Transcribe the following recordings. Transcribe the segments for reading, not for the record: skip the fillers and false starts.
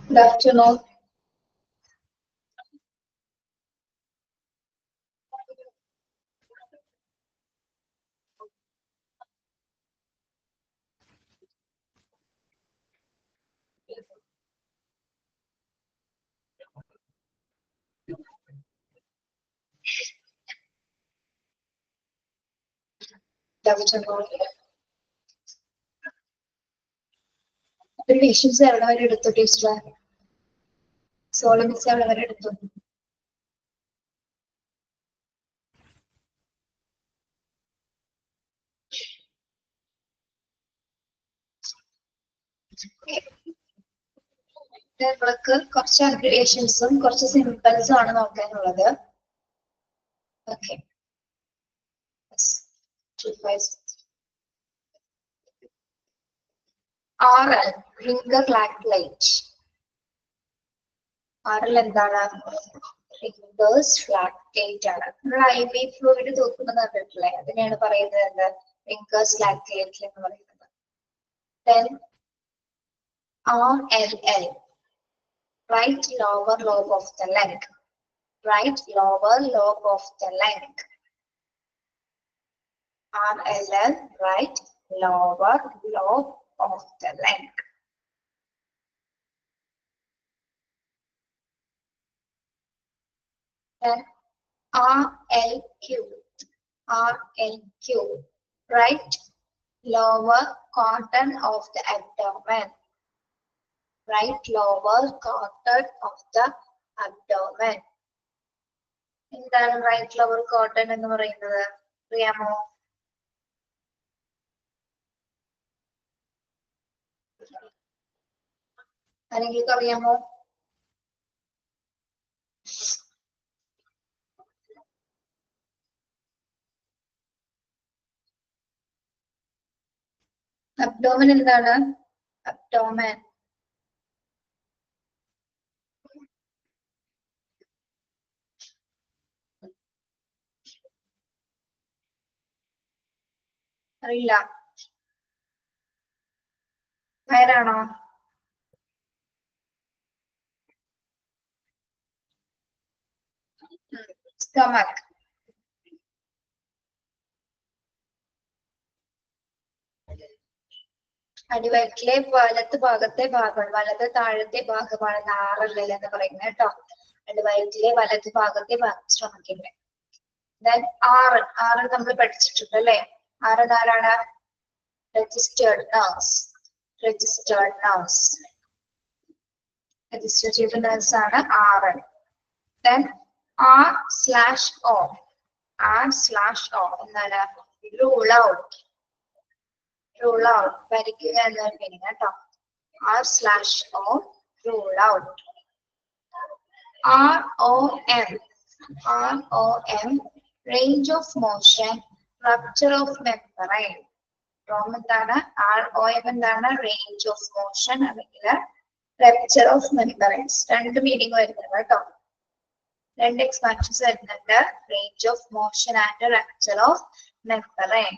Good afternoon. Patients എവിടെ വരെ എടുത്തു ടീച്ചറെ? സോളമിക്സ് എവിടെ വരെ എടുത്തു? നമ്മൾക്ക് കുറച്ച് അഗ്രിഗേഷൻസും കുറച്ച് സിമ്പിൾസും ആണ് നോക്കാനുള്ളത്. Okay, RL ringer lactate. RL എന്താണ്? റിംഗേഴ്സ് ലാക്ടേറ്റ് ആണ്. നമ്മൾ IV ഫ്ലൂയിഡ് തൂക്കുന്നത് കണ്ടിട്ടില്ലേ? അതിനെയാണ് പറയുന്നത് എന്ത്? റിംഗേഴ്സ് ലാക്ടേറ്റ് എന്ന് പറയുന്നത്. Then RLL, right lower lobe of the leg. Right lower lobe of the leg. RLL, right lower lobe of the leg. Then RLQ, RLQ, right lower quadrant of the abdomen. Right lower quadrant of the abdomen. എന്താണ് right lower quadrant എന്ന് പറയുന്നത്? അറിയാമോ? ആരെങ്കിലും അറിയാമോ? Abdomen എന്താണ്? Abdomen അറിയില്ല. വയറാണോ? stomach. അടിവയറ്റിലെ വലത്ത് ഭാഗത്തെ ഭാഗമാണ്, വലത് താഴത്തെ ഭാഗമാണ് RLL എന്ന് പറയുന്നത് കേട്ടോ. അടിവയറ്റിലെ വലത് ഭാഗത്തെ ഭാഗം ശ്രമിക്കുന്നത്. Then R നമ്മൾ പഠിച്ചിട്ടുണ്ട് അല്ലെ? R ആരാണ്? registered nurse. Registered nurse. Registered nurse ആണ് RL. Then R/O. R/O എന്താണ്? rule out. Rule out. വരയ്ക്കുക എന്നാണ് മീനിങ് കേട്ടോ. R/O rule out. ROM. ROM range of motion, rupture of membrane. ROM എന്താണ്? ROM എന്താണ്? range of motion അല്ലെങ്കിൽ rupture of membranes. രണ്ട് meaning വരുന്നത് കേട്ടോ. രണ്ട് എക്സ്പാൻഷൻസ് വരുന്നുണ്ട്. range of motion and rupture of membrane.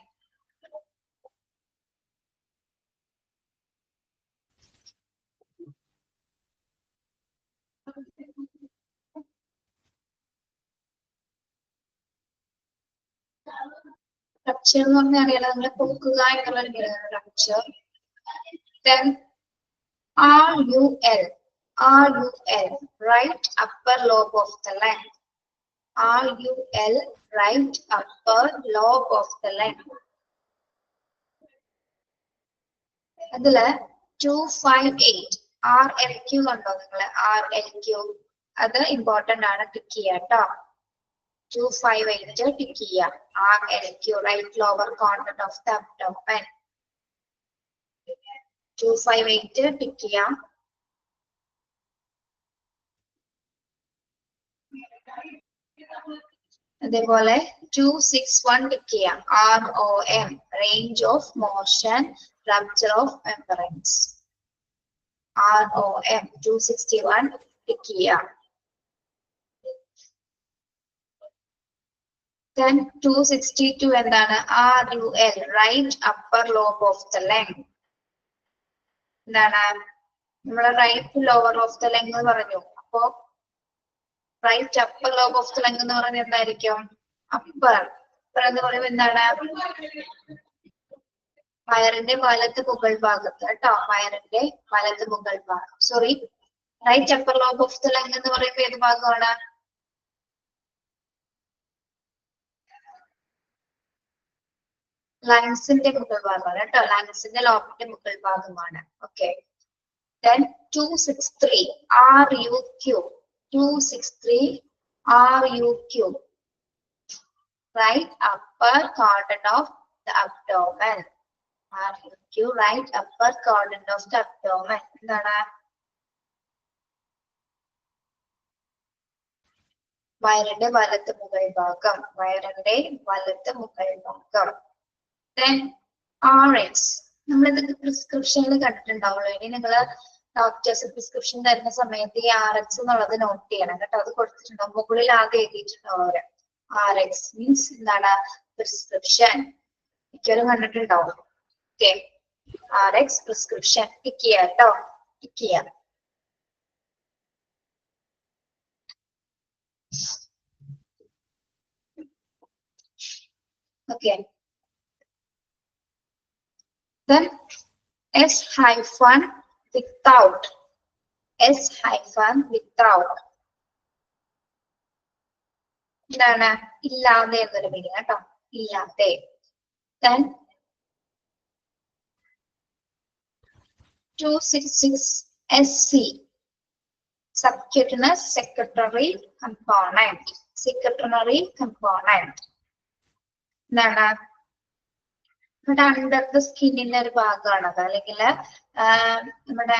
Rupture എന്ന് പറഞ്ഞാൽ അറിയാലോ, നമ്മളെ പൊക്കുക എന്നുള്ള rupture. Then RUL. RUL, right upper lobe of the leg. RUL, right upper lobe of the leg. അതില് 258 RLQ കണ്ടോ നിങ്ങള്? RLQ അത് ഇമ്പോർട്ടന്റ് ആണ്, ടിക്ക് ചെയ്യാട്ടോ. 258 ടിക്ക് ചെയ്യാം. RLQ, right lower quadrant of the abdomen. 258 tick ചെയ്യാം. അതേപോലെ 261 ടിക്ക് ചെയ്യാം. ROM, range of motion, rupture of membranes. ROM 261 tick ചെയ്യാം. Then 262 എന്താണ്? RUL, right upper lobe of the leg. എന്താണ്? നമ്മളെ right lower of the lung എന്ന് പറഞ്ഞു. അപ്പോ right upper lobe of the lung എന്ന് പറയുന്നത് എന്തായിരിക്കും? അപ്പർ. അപ്പർ എന്ന് പറയുമ്പോൾ എന്താണ്? വയറിന്റെ വലത് മുകൾ ഭാഗത്ത് കേട്ടോ. വയറിന്റെ വലത് മുകൾ ഭാഗം. Sorry, right upper lobe of the lung എന്ന് പറയുമ്പോൾ ഏത് ഭാഗമാണ്? ലങ്സിന്റെ മുകൾ ഭാഗമാണ് കേട്ടോ. ലങ്സിന്റെ ലോബിന്റെ മുകൾ ഭാഗമാണ്. Okay. Then 263 RUQ. 263 RUQ. Right upper quadrant of the abdomen. RUQ, right upper quadrant of the abdomen. എന്താണ്? വയറിന്റെ വലത്ത് മുകൾ ഭാഗം. വയറിന്റെ വലത്ത് മുകൾ ഭാഗം. Then RX. നമ്മളിതൊക്കെ പ്രിസ്ക്രിപ്ഷനിൽ കണ്ടിട്ടുണ്ടാവുള്ളൂ. ഇനി നിങ്ങൾ ഡോക്ടേഴ്സ് പ്രിസ്ക്രിപ്ഷൻ തരുന്ന സമയത്ത് ഈ RX എന്നുള്ളത് നോട്ട് ചെയ്യണം കേട്ടോ. അത് കൊടുത്തിട്ടുണ്ടാവും. മുകളിൽ ആകെ എഴുതിയിട്ടുണ്ടാവും അവര്. RX മീൻസ് എന്താണ്? പ്രിസ്ക്രിപ്ഷൻ. മിക്കവരും കണ്ടിട്ടുണ്ടാവും. ഓക്കെ. RX prescription. ടിക്ക് ചെയ്യാം കേട്ടോ. ടിക്ക് ചെയ്യാം. Okay. Then S hyphen without. S hyphen without. എന്താണ്? ഇല്ലാതെ എന്നൊരു മീനിങ് കേട്ടോ. ഇല്ലാതെ. Then 266 SC. Subcutaneous secretory component. Secretory component. എന്താണ്? നമ്മുടെ അണ്ടർ ദ സ്കിന്നിന്റെ ഒരു ഭാഗമാണത്. അല്ലെങ്കിൽ നമ്മുടെ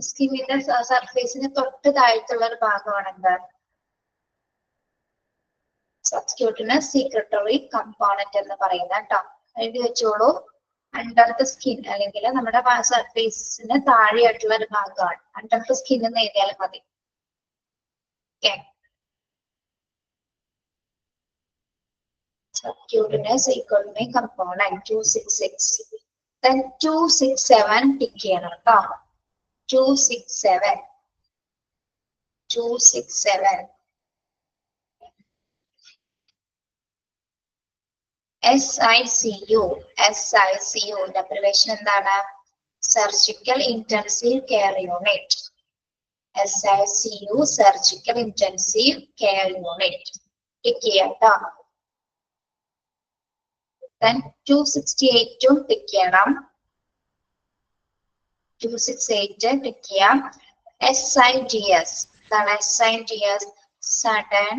സ്കിന്നിന്റെ സർഫേസിന് തൊട്ട് താഴത്തുള്ള ഒരു ഭാഗമാണ് എന്താ? സബ്ക്യൂട്ടിനസ് സീക്രട്ടറി കമ്പോണന്റ് എന്ന് പറയുന്നത് കേട്ടോ. എഴുതി വെച്ചോളൂ. അണ്ടർ ദ സ്കിൻ അല്ലെങ്കിൽ നമ്മുടെ സർഫേസിന് താഴെയായിട്ടുള്ള ഒരു ഭാഗമാണ്. അണ്ടർ ദ സ്കിൻ എന്ന് എഴുതിയാലും മതി. Okay. Subcutaneous secretory component 266. Then 267 tick ചെയ്യണം കേട്ടോ. 267. 267. SICU. SICU ന്റെ അബ്രിവേഷൻ എന്താണ്? Surgical intensive care unit. SICU surgical intensive care unit. Tick ചെയ്യാം കേട്ടോ. Then 268 ടിക്ക് ചെയ്യണം. 268 ടിക്ക് ചെയ്യാം. SIDS. എന്താണ് SIDS? Sudden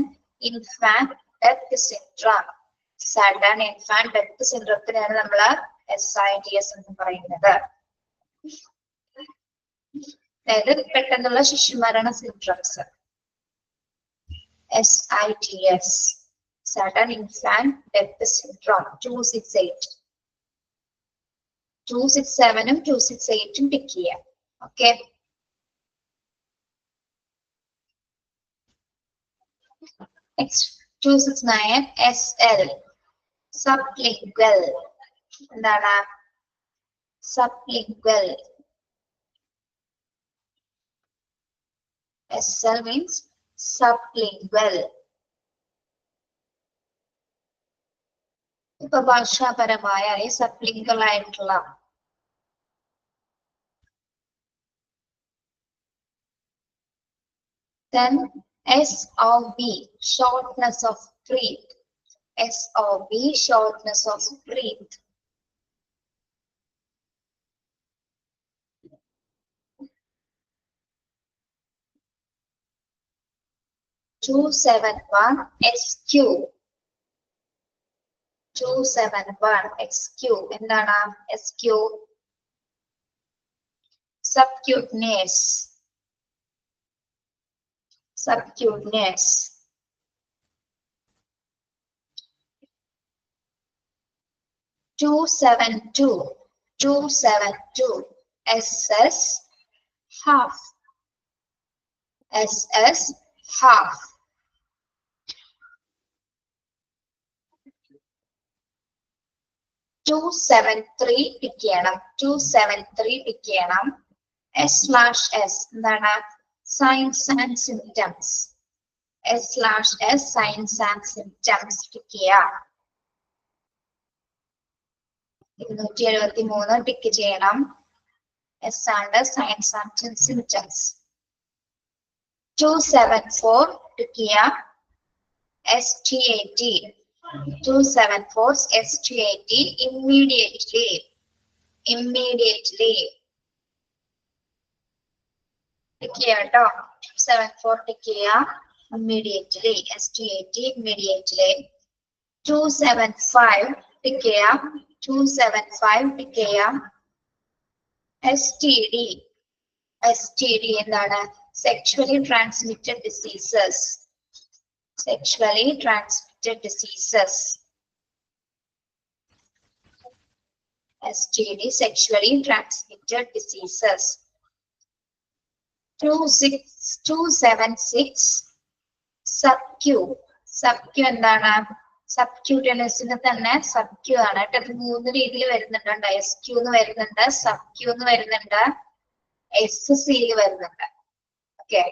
Infant Death Syndrome. Sudden Infant Death Syndrome-ത്തിനാണ് നമ്മൾ SIDS എന്ന് പറയുന്നത്. അതായത് പെട്ടെന്നുള്ള ശിശുമരണ syndromes. SIDS. Sudden Infant Death Syndrome. 268. 267 268 tick ചെയ്യാം. ഓക്കെ. Next 269 SL. Sublingual. എന്താണ്? Sublingual. SL means sublingual. ഇപ്പൊ ഭാഷാപരമായ സബ്ലിംഗൽ ആയിട്ടുള്ള then SOB, shortness of breath. SOB, shortness of breath. (271) SQ. 271 SQ. എന്താണ് SQ? Subcutaneous. Subcutaneous. (272) SS half. SS half. 273 tick ചെയ്യണം. 273 tick ചെയ്യണം. S/S എന്താണ്? Signs and symptoms. S/S signs and symptoms tick ചെയ്യാം. 273 tick ചെയ്യണം. S ആണ് signs and symptoms. 274 tick ചെയ്യാം. STAT. 274 STAT immediately. Immediately. Tick ചെയ്യാം കേട്ടോ. 274 ടിക്ക് ചെയ്യാം. Immediately. STAT immediately. 275 ടിക്ക് ചെയ്യാം. 275 ടിക്ക് ചെയ്യാം. STD. STD എന്താണ്? Sexually transmitted diseases. Sexually transmitted diseases. STD, sexually transmitted diseases. 276 SubQ. SubQ എന്താണ്? സബ്ക്യൂട്ടനസിന് തന്നെ സബ്ക്യൂ ആണ് കേട്ടോ. ഇത് 3 രീതിയിൽ വരുന്നുണ്ട്. SQ എന്ന് വരുന്നുണ്ട്, സബ്ക്യൂ എന്ന് വരുന്നുണ്ട്, SC വരുന്നുണ്ട്. ഓക്കെ.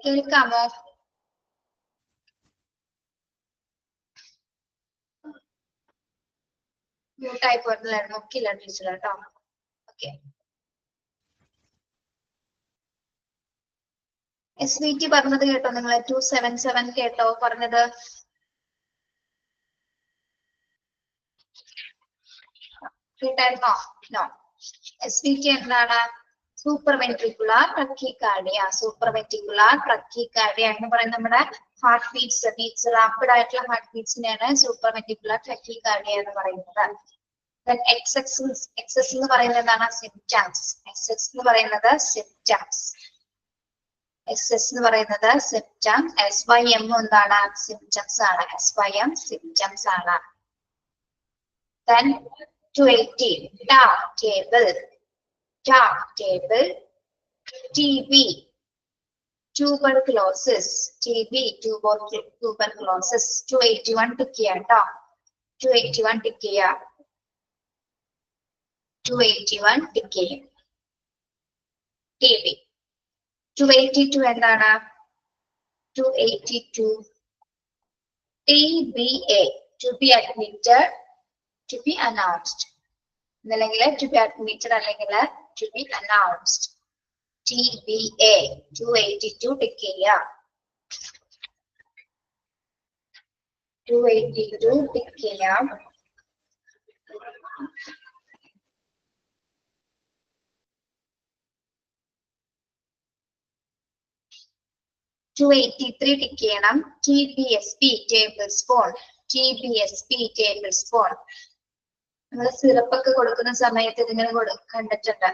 കേൾക്കാമോ? മ്യൂട്ടായി പോയിട്ടുണ്ടായിരുന്നു. നോക്കില്ല ടീച്ചർ കേട്ടോ. ഓക്കെ. SVT പറഞ്ഞത് കേട്ടോ നിങ്ങൾ? 277 കേട്ടോ പറഞ്ഞത്? കേട്ടായിരുന്നോ? നോ. SVT എന്താണ്? സൂപ്പർവെൻട്രിക്കുലാർ ബ്രക്കീകാർഡിയ. സൂപ്പർവെൻട്രിക്കുലാർ ബ്രക്കീകാർഡിയ എന്ന് പറയുന്നത് നമ്മുടെ ഹാർട്ട് ബീറ്റ്സ് റാപ്പിഡ് ആയിട്ടുള്ള ഹാർട്ട് ബീറ്റ്സിനെയാണ് സൂപ്പർവെൻട്രിക്കുലാർ ബ്രക്കീകാർഡിയ എന്ന് പറയുന്നത്. എക്സസ് എന്ന് പറയുന്നത് എന്താണ്? സിംപ്റ്റംസ്. എക്സസ് എന്ന് പറയുന്നത് സിംപ്റ്റംസ്. എക്സസ് എന്ന് പറയുന്നത് സിംപ്റ്റംസ്. SYM എന്താണ്? സിംപ്റ്റംസ് ആണ്. SYM സിംപ്റ്റംസ് ആണ്. Then 280 dark table. TB tuberculosis. TB tuberculosis. 281 tick ചെയ്യാട്ടോ. 281 ടിക്ക് ചെയ്യാം. 281 ടിക്ക് ചെയ്യും. TB. 282 എന്താണ്? 282 TBA. To be admitted, to be announced. അല്ലെങ്കിൽ to be admitted അല്ലെങ്കിൽ to be announced. TBA. 282 tick ചെയ്യാം. 282 ടിക്ക് ചെയ്യാം. ടിക്ക് ചെയ്യണം. TBSP table spoon. TBSP table spoon. നമ്മൾ സിറപ്പ് ഒക്കെ കൊടുക്കുന്ന സമയത്ത് ഇതിങ്ങനെ കണ്ടിട്ടുണ്ട്.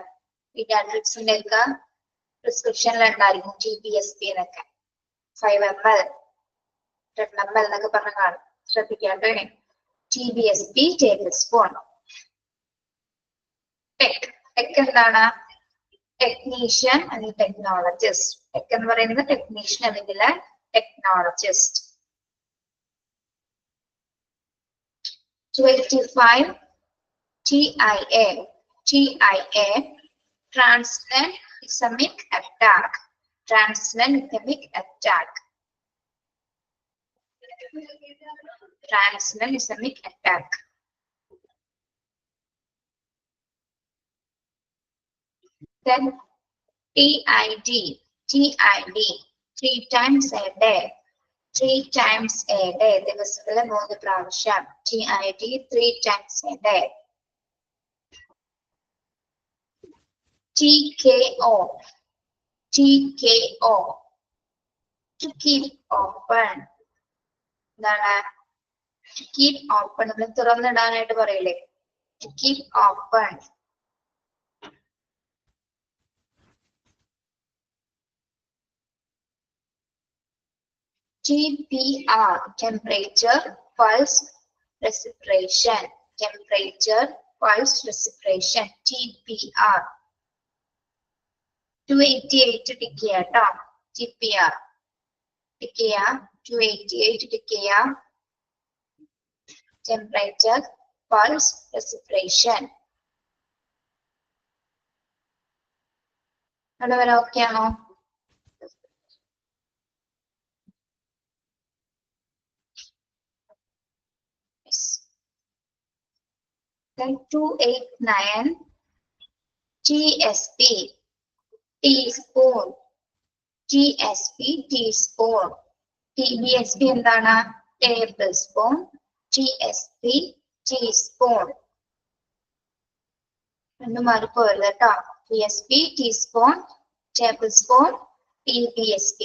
പീഡിയാട്രിക്സിന്റെ ഒക്കെ പ്രിസ്ക്രിപ്ഷനിൽ ഉണ്ടായിരിക്കും TBSP എന്നൊക്കെ. 5 ml 10 ml എന്നൊക്കെ പറഞ്ഞ കാണും. ശ്രദ്ധിക്കാട്ടെ. TBSP table spoon. ടെക് എന്താണ്? ടെക്നീഷ്യൻ അല്ലെങ്കിൽ ടെക്നോളജിസ്റ്റ്. ടെക് എന്ന് പറയുന്നത് ടെക്നീഷ്യൻ അല്ലെങ്കിൽ technologist. 285 TIA. Transient ischemic attack. Transient ischemic attack. Transient ischemic attack. Then TID. 3 times a day. 3 times a day. ദിവസത്തിൽ 3 പ്രാവശ്യം. TID 3 times a day. TKO. To keep open. എന്താണ്? To keep open. നമ്മൾ തുറന്നിടാനായിട്ട് പറയില്ലേ? To keep open. TPR. Temperature, pulse, respiration. Temperature, pulse, respiration. TPR. 288 tick ചെയ്യാട്ടോ. TPR tick ചെയ്യാം. 288 tick ചെയ്യാം. Temperature, pulse, respiration. അവിടെ വരെ ഓക്കെ ആണോ? Then 289 TSP. Teaspoon. TSP teaspoon. TBSP എന്താണ്? Table spoon. TSP teaspoon. ഒന്ന് മാറിപ്പോയത് കേട്ടോ. TSP teaspoon, table spoon, TBSP.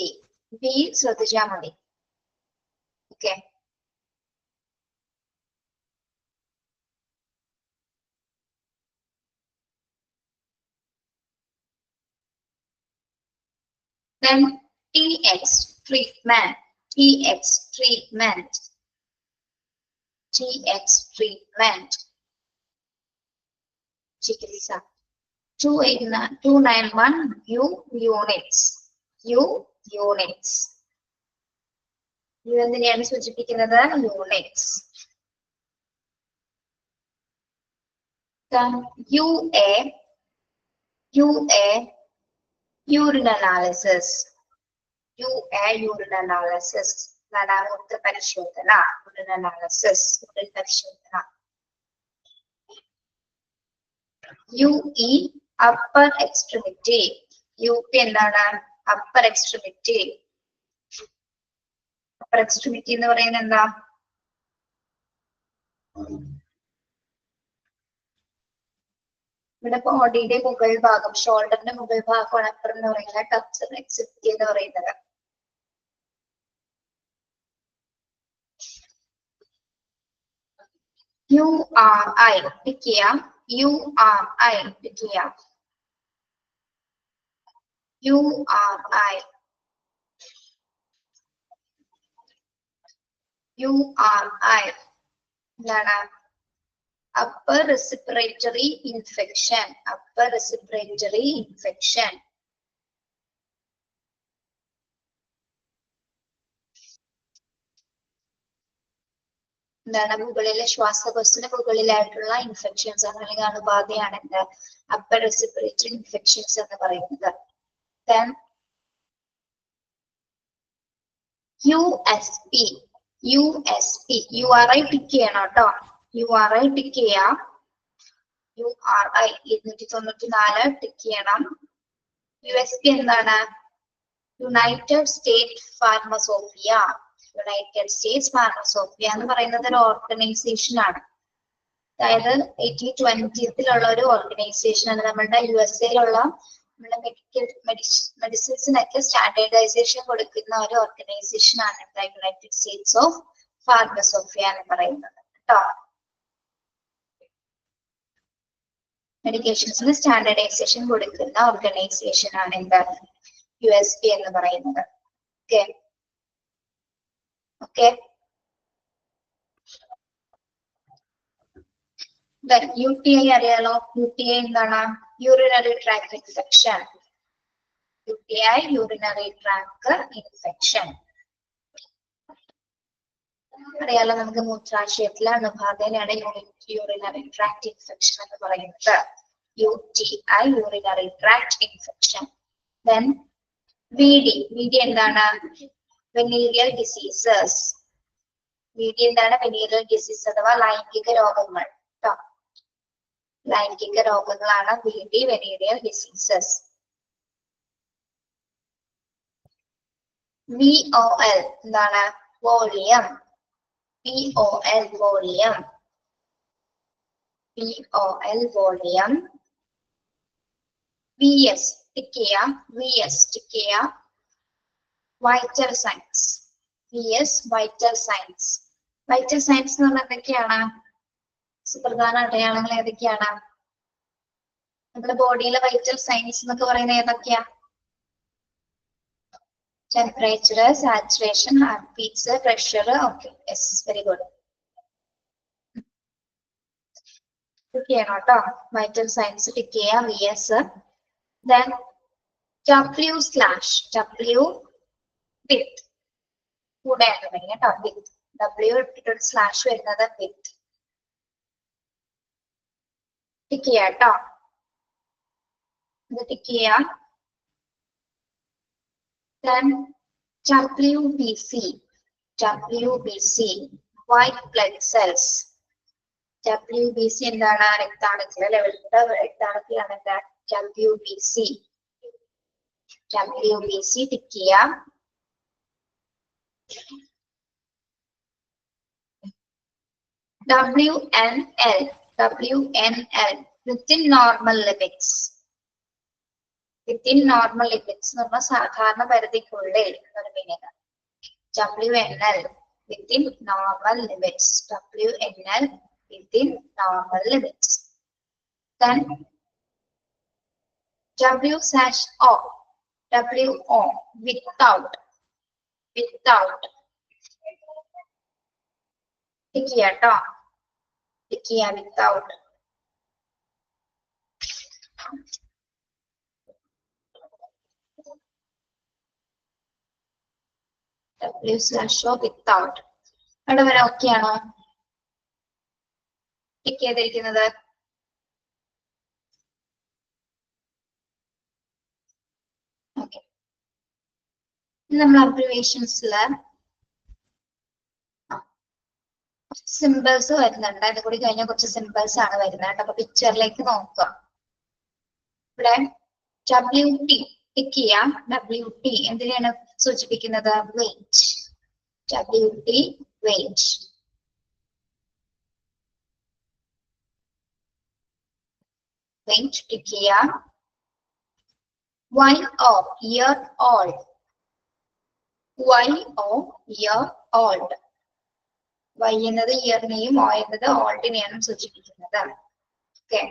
B ശ്രദ്ധിച്ചാൽ മതി. Okay. Then TX treatment. TX treatment. TX treatment. ചികിത്സ. 291 U units. U units. ഇതെന്തിനെയാണ് സൂചിപ്പിക്കുന്നത്? Units. UA urine analysis. UA urine analysis. മൂത്ര പരിശോധന. urine analysis. urine പരിശോധന. UE upper extremity. UP എന്താണ്? upper extremity. upper extremity എന്ന് പറയുന്നത് എന്താ? ഇവിടെ ബോഡിയുടെ മുകൾ ഭാഗം, ഷോൾഡറിന്റെ മുകൾ ഭാഗമാണ് അപ്പർ എന്ന് പറയുന്നത്, ടപ്സ് എക്സിറ്റ് എന്ന് പറയുന്നത്. URI പിക്ക് ചെയ്യാം. URI പിക്ക് ചെയ്യാം. URI എന്താണ്? upper respiratory infection. upper respiratory infection. എന്താണ്? മുകളിലെ ശ്വാസകോശത്തിന് മുകളിലായിട്ടുള്ള ഇൻഫെക്ഷൻസ് അല്ലെങ്കിൽ അണുബാധയാണ് എന്ത്? upper respiratory infections എന്ന് പറയുന്നത്. Then USP. URI ടിക്ക് ചെയ്യണം കേട്ടോ. URI ടിക്ക് ചെയ്യാം. URI 294 ടിക്ക് ചെയ്യണം. USP എന്താണ്? United state pharmacopoeia. United states pharmacopoeia എന്ന് പറയുന്നത് ഒരു ഓർഗനൈസേഷൻ ആണ്. അതായത് 1820 ഒരു ഓർഗനൈസേഷൻ ആണ്. നമ്മളുടെ USA നമ്മുടെ മെഡിസിൻസിനൊക്കെ സ്റ്റാൻഡേർഡൈസേഷൻ കൊടുക്കുന്ന ഒരു ഓർഗനൈസേഷൻ ആണ് യുണൈറ്റഡ് സ്റ്റേറ്റ്സ് ഓഫ് ഫാർമസോഫിയ എന്ന് പറയുന്നത് കേട്ടോ. മെഡിക്കേഷൻസിന് സ്റ്റാൻഡേർഡൈസേഷൻ കൊടുക്കുന്ന ഓർഗനൈസേഷൻ ആണ് എന്താണ്? USP എന്ന് പറയുന്നത്. ഓക്കെ. UTI അറിയാലോ. UTI എന്താണ്? Urinary tract infection. UTI urinary tract infection അറിയാലോ. നമുക്ക് മൂത്രാശയത്തിലെ അണുബാധയിലാണ് യൂറിനറി ട്രാക്ട് ഇൻഫെക്ഷൻ എന്ന് പറയുന്നത്. UTI urinary tract infection. Then VD എന്താണ്? വെനീരിയൽ ഡിസീസസ്. VD എന്താണ്? വെനീരിയൽ ഡിസീസ് അഥവാ ലൈംഗിക രോഗങ്ങൾ. ലൈംഗിക രോഗങ്ങളാണ് VD, വെനീരിയൽ ഡിസീസസ്. VOL എന്താണ്? Volume. VOL volume. VOL volume. VS tick ചെയ്യാം. VS ടിക്ക് ചെയ്യാം. Vital signs. VS vital signs. Vital signs എന്ന് പറഞ്ഞാൽ എന്തൊക്കെയാണ്? സുപ്രധാന അടയാളങ്ങൾ ഏതൊക്കെയാണ്? നമ്മുടെ ബോഡിയിലെ വൈറ്റൽ സൈൻസ് എന്നൊക്കെ പറയുന്നത് ഏതൊക്കെയാ? Temperature, saturation, heart beats, pressure. Okay, yes, very good. Tick ചെയ്യണം കേട്ടോ. വൈറ്റൽ സൈൻസ് ടിക്ക് ചെയ്യാം. VS. Then W/ with കൂടെയാണ് വരുന്നത് കേട്ടോ. with W ഇട്ടിട്ടൊരു സ്ലാഷ് വരുന്നത് with. ടിക്ക് ചെയ്യാം കേട്ടോ. ഇത് ടിക്ക് ചെയ്യാം. Then WBC white blood cells. WBC എന്താണ്? രക്താണുക്കൾ. ലെവലിന്റെ രക്താണുക്കളാണ് എന്താ? WBC ടിക്ക് ചെയ്യാം. WNL within normal limits. within normal limits എന്ന് പറഞ്ഞാൽ സാധാരണ പരിധിക്കുള്ളിൽ എന്നൊരു meaning. WNL within normal limits. WNL within normal limits. Then WO without. Tick ചെയ്യാം കേട്ടോ. ടിക്ക് ചെയ്യാം without. W/O without. അവിടെ വരെ ഓക്കെ ആണോ? ടിക്ക് ചെയ്തിരിക്കുന്നത്. ഓക്കെ. നമ്മൾ അബ്രിവേഷൻസില് സിമ്പിൾസ് വരുന്നുണ്ട്. അത് കൂടി കഴിഞ്ഞ കുറച്ച് സിമ്പിൾസ് ആണ് വരുന്നത്. അപ്പൊ പിക്ചറിലേക്ക് നോക്കുക. ഇവിടെ WT ടിക്ക് ചെയ്യാം. WT എന്തിനാണ് സൂചിപ്പിക്കുന്നത്? Weight. WT weight. Wait, tick ചെയ്യാം. year old. year old. Y എന്നത് ഇയറിനെയും O എന്നത് ഓൾഡിനെയാണ് സൂചിപ്പിക്കുന്നത്. Okay,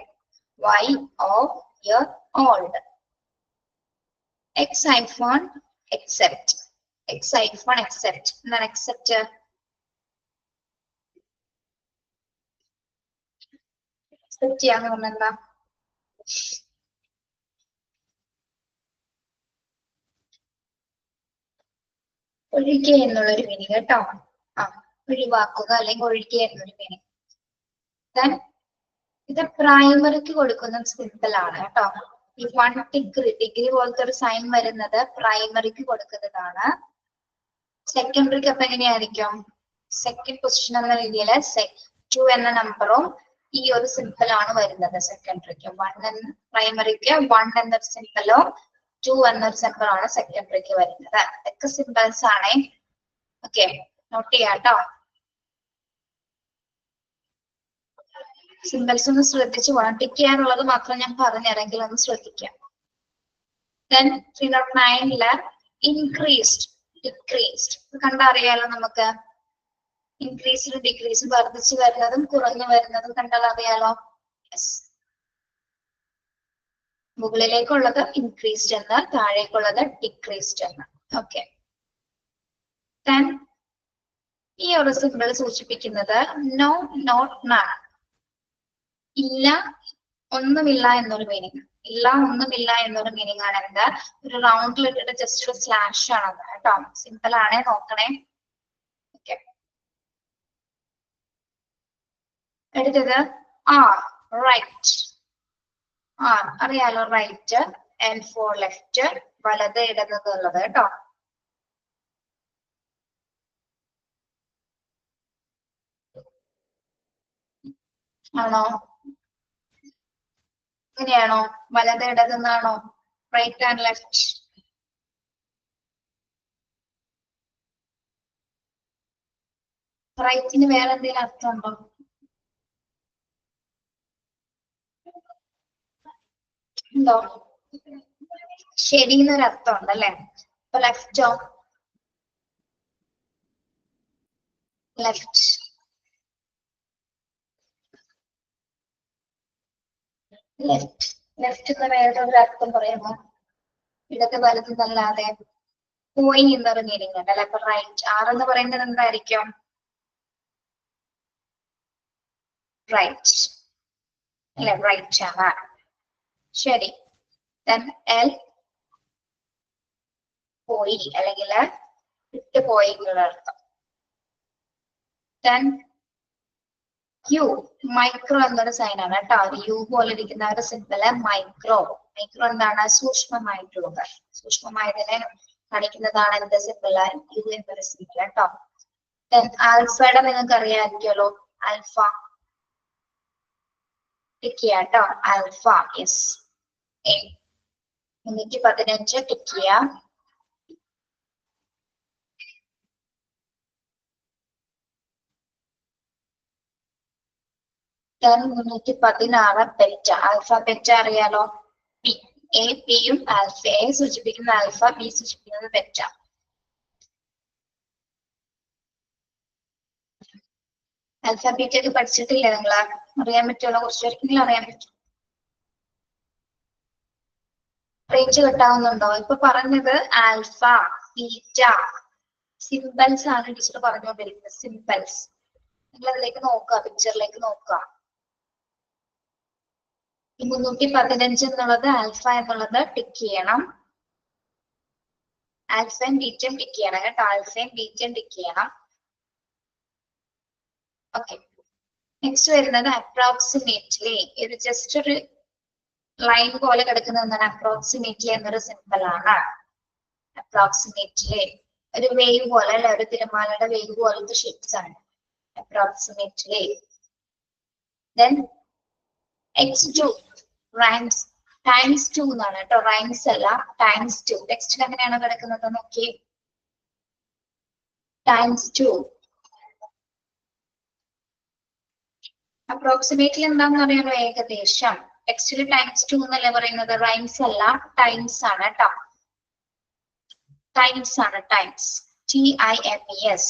year old. X hyphen except. X hyphen except. എന്താണ് except? Except ചെയ്യാന്ന് പറഞ്ഞാൽ എന്താ? ഒഴികെ എന്നുള്ളൊരു മീനിങ് കേട്ടോ. ഒഴിവാക്കുക അല്ലെങ്കിൽ ഒഴികെ എന്നൊരു മീനിങ്. ഇത് പ്രൈമറിക്ക് കൊടുക്കുന്ന സിമ്പിൾ ആണ് കേട്ടോ. ഈ 1 ഡിഗ്രി പോലത്തെ ഒരു സൈൻ വരുന്നത് പ്രൈമറിക്ക് കൊടുക്കുന്നതാണ്. സെക്കൻഡറിക്ക് അപ്പൊ എങ്ങനെയായിരിക്കും? സെക്കൻഡ് പൊസിഷൻ എന്ന രീതിയിൽ 2 എന്ന നമ്പറും ഈ ഒരു സിമ്പിൾ ആണ് വരുന്നത് സെക്കൻഡറിക്ക്. പ്രൈമറിക്ക് 1 എന്നൊരു സിമ്പിളും 2 എന്നൊരു സിമ്പിൾ ആണ് സെക്കൻഡറിക്ക് വരുന്നത്. ഇതൊക്കെ സിമ്പിൾസ് ആണേ. ഓക്കെ, നോട്ട് ചെയ്യാം കേട്ടോ. സിമ്പിൾസ് ഒന്ന് ശ്രദ്ധിച്ചു പോകണം. ടിക്ക് ചെയ്യാനുള്ളത് മാത്രം ഞാൻ പറഞ്ഞിറങ്ങിൽ ഒന്ന് ശ്രദ്ധിക്കാം. Then 309 increased, decreased. കണ്ടറിയാലോ നമുക്ക്. ഇൻക്രീസും ഡിക്രീസും വർദ്ധിച്ചു വരുന്നതും കുറഞ്ഞു വരുന്നതും കണ്ടാൽ അറിയാലോ. മുകളിലേക്കുള്ളത് ഇൻക്രീസ്ഡ് എന്ന്, താഴേക്കുള്ളത് ഡിക്രീസ്ഡ് എന്ന്. ഓക്കെ, then ഈ ഒരു സിമ്പിൾ സൂചിപ്പിക്കുന്നത് നോ, നോട്ട്, നൺ. ഇല്ല, ഒന്നുമില്ല എന്നൊരു മീനിങ്. ഇല്ല, ഒന്നുമില്ല എന്നൊരു മീനിങ് ആണ്. എന്താ, ഒരു റൗണ്ടിൽ ഇട്ടിട്ട് ജസ്റ്റ് ഒരു സ്ലാഷ് ആണ് കേട്ടോ. സിമ്പിൾ ആണേ, നോക്കണേ. ഓക്കെ, എടുത്തത് റൈറ്റ്. അറിയാലോ, റൈറ്റ്. ആൻഡ് ഫോർ ലെഫ്റ്റ്, വലത് ഇടതുള്ളത് കേട്ടോ. ആണോ? അങ്ങനെയാണോ? വലത് ഇടതെന്നാണോ? Right and left. റൈറ്റിന് വേറെ എന്തെങ്കിലും അർത്ഥമുണ്ടോ? ഉണ്ടോ? ശരി എന്നൊരു അർത്ഥം ഉണ്ടല്ലേ. അപ്പൊ ലെഫ്റ്റോ? ലെഫ്റ്റ്. ലെഫ്റ്റ്, ലെഫ്റ്റ് എന്ന് വേറൊരു അർത്ഥം പറയാമോ? ഇടത് വലത് എന്നല്ലാതെ പോയി എന്നൊരു മീനിങ് ഉണ്ടല്ലേ. അപ്പൊ റൈറ്റ്. എന്ന് പറയുന്നത് എന്തായിരിക്കും? റൈറ്റ് അല്ലെ, റൈറ്റ് ആണ്. ശരി. Then L പോയി അല്ലെങ്കിൽ വിട്ടു പോയി എന്നുള്ള അർത്ഥം. Then Q, മൈക്രോ എന്നൊരു സൈൻ ആണ് കേട്ടോ. യു പോലെ ഇരിക്കുന്ന ഒരു സിമ്പിള് മൈക്രോ. മൈക്രോ എന്താണ്? സൂക്ഷ്മമായിട്ടുള്ളത്. സൂക്ഷ്മമായതിനെ കാണിക്കുന്നതാണ് എന്ത് സിമ്പിള്? യു എന്നൊരു സിമ്പിൾ കേട്ടോ. Then ആൽഫയുടെ നിങ്ങൾക്ക് അറിയാമായിരിക്കുമല്ലോ. ആൽഫ ടിക്ക് ചെയ്യാം കേട്ടോ. Alpha, yes. 315 ടിക്ക് ചെയ്യാം. Then 316 betta. ആൽഫ ബെറ്റ അറിയാലോ. പി, എ പിയും ആൽഫ. എ സൂചിപ്പിക്കുന്ന ആൽഫ, ബി സൂചിപ്പിക്കുന്നത് ബെറ്റ. ആൽഫ ബീറ്റ ഒക്കെ പഠിച്ചിട്ടില്ലേ നിങ്ങള്? അറിയാൻ പറ്റുമല്ലോ, കുറച്ചുപേർക്കെങ്കിലും അറിയാൻ പറ്റും. റേഞ്ച് കെട്ടാവുന്നുണ്ടോ? ഇപ്പൊ പറഞ്ഞത് ആൽഫ, ബീറ്റ സിമ്പിൾസ് ആണ് ടീച്ചർ പറഞ്ഞുകൊണ്ടിരിക്കുന്നത്. സിമ്പിൾസ്. നിങ്ങൾ അതിലേക്ക് നോക്കുക, പിക്ചറിലേക്ക് നോക്കുക. ഈ 315 എന്നുള്ളത് ആൽഫ എന്നുള്ളത് ടിക്ക് ചെയ്യണം. ആൽഫയും ബീറ്റയും ടിക്ക് ചെയ്യണം കേട്ടോ. ആൽഫയും ബീറ്റയും ടിക്ക് ചെയ്യണം. ഓക്കെ, നെക്സ്റ്റ് വരുന്നത് അപ്രോക്സിമേറ്റ്ലി. ഇത് ജസ്റ്റ് ഒരു ലൈൻ പോലെ കിടക്കുന്ന ഒന്നാണ്. അപ്രോക്സിമേറ്റ്ലി എന്നൊരു സിമ്പിൾ ആണ്. അപ്രോക്സിമേറ്റ്ലി ഒരു വേവ് പോലെ അല്ലെ, ഒരു തിരമാലയുടെ വേവ് പോലത്തെ ഷേപ്സ് ആണ്. Approximately. Then x2 rhymes times 2 എന്നാണ് കേട്ടോ. റൈംസ് അല്ല, ടൈംസ് 2. ടെക്സ്റ്റിൽ എങ്ങനെയാണ് കിടക്കുന്നത് നോക്കി. ടൈംസ് 2. അപ്രോക്സിമേറ്റ്ലി എന്താണെന്ന് അറിയാമോ? ഏകദേശം. ടെക്സ്റ്റിൽ ടൈംസ് 2 എന്നല്ലേ പറയുന്നത്, റൈംസ് അല്ല ടൈംസ് ആണ് കേട്ടോ. ടൈംസ് ആണ്, ടൈംസ്, TIMES.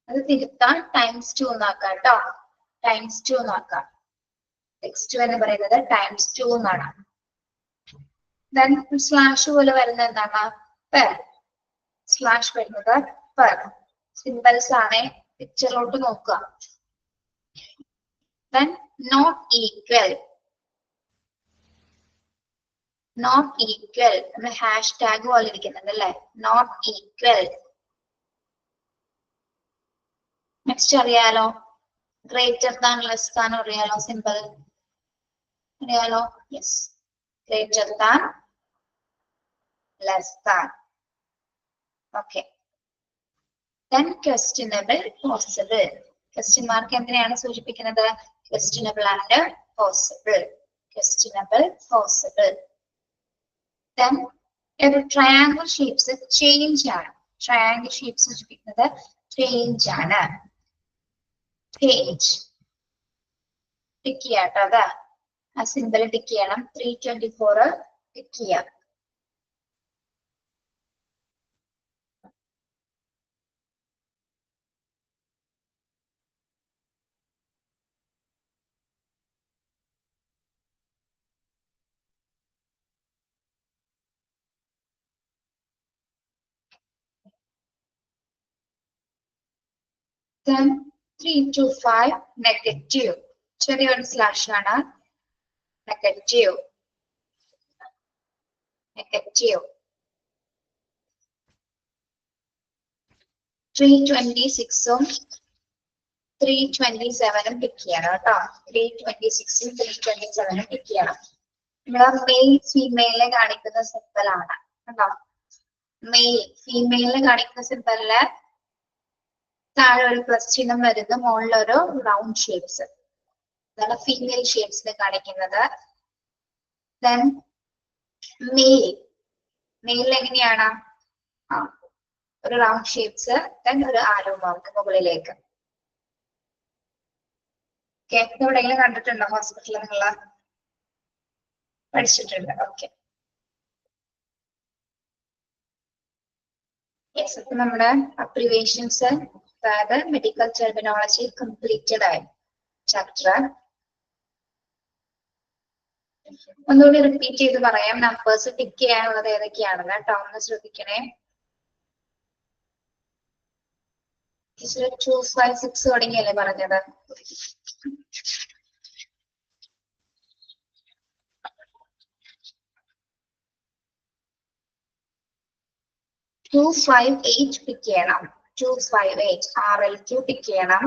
അത് തിരുത്താൻ ടൈംസ് 2 എന്നാക്കാം കേട്ടോ, ടൈംസ് 2 എന്നാക്കാം. ടെക്സ്റ്റ് എന്ന് പറയുന്നത് ടൈംസ് 2 എന്നാണ്. ദെൻ സ്ലാഷ് പോലെ വരുന്നത് എന്താണ്, പെർ. സ്ലാഷ് വരുന്നത് പെർ. സിമ്പിൾസ് ആണ്, പിക്ചറിലോട്ട് നോക്കുക. Then not equal. Not equal നമ്മൾ ഹാഷ് ടാഗ് പോലെ ഇരിക്കുന്നുണ്ട് അല്ലെ, നോട്ട് ഈക്വൽ. നെക്സ്റ്റ് അറിയാലോ, ഗ്രേറ്റർ ദാൻ ലെസ് ദാൻ അറിയാലോ, സിമ്പിൾ അറിയാലോ. Yes, greater than less than. Okay. Then questionable possible. Question mark എന്തിനെയാണ് സൂചിപ്പിക്കുന്നത്, questionable and possible. Questionable possible. Then ഒരു ട്രയാങ്കിൾ ഷേപ്സ് ചേഞ്ച് ആണ്. ട്രയാങ്കിൾ ഷേപ്പ് സൂചിപ്പിക്കുന്നത് ചേഞ്ച് ആണ്. Change tick ചെയ്യാട്ടോ, അതാ ആ സിമ്പിൾ ടിക്ക് ചെയ്യണം. 324 ടിക്ക് ചെയ്യാം. Then 325 നെഗറ്റീവ്, ചെറിയൊരു സ്ലാഷ് ആണ്. Negative, negative. 326ഉം 327ഉം ടിക്ക് ചെയ്യണം കേട്ടോ. 326ഉം 327ഉം ടിക്ക് ചെയ്യണം. നമ്മള് മെയിൽ ഫീമെയിലിനെ കാണിക്കുന്ന സിമ്പിൾ ആണ് കേട്ടോ. മെയിൽ ഫീമെയിലിനെ കാണിക്കുന്ന സിമ്പിളില് താഴെ ഒരു പ്ലസ് ചിഹ്നം വരുന്നു, മുകളിലൊരു റൗണ്ട് ഷേപ്സ്. ഇതാണ് ഫീമെയിൽ ഷേപ്സിൽ കാണിക്കുന്നത്. ദെൻ മെയിൽ, മെയിൽ എങ്ങനെയാണ്, ഒരു റൗണ്ട് ഷേപ്സ്, ദെൻ ഒരു ആരോ മാർക്ക് മുകളിലേക്ക്. എവിടെയെങ്കിലും കണ്ടിട്ടുണ്ടോ ഹോസ്പിറ്റലിൽ നിങ്ങൾ പഠിച്ചിട്ടുണ്ട്? ഓക്കെ. യെസ്, അപ്പൊ നമ്മുടെ അബ്രിവേഷൻസ്, അതായത് മെഡിക്കൽ ടെർമിനോളജി കംപ്ലീറ്റഡ് ആയി ചാപ്റ്റർ. ഒന്നുകൂടി റിപ്പീറ്റ് ചെയ്ത് പറയാം, നമ്പേഴ്സ് ടിക്ക് ചെയ്യാനുള്ളത് ഏതൊക്കെയാണെന്ന് കേട്ടോ, ഒന്ന് ശ്രദ്ധിക്കണേ. 256 തുടങ്ങിയല്ലേ പറഞ്ഞത്. 258 പിക്ക് ചെയ്യണം. 258 RLQ പിക്ക് ചെയ്യണം.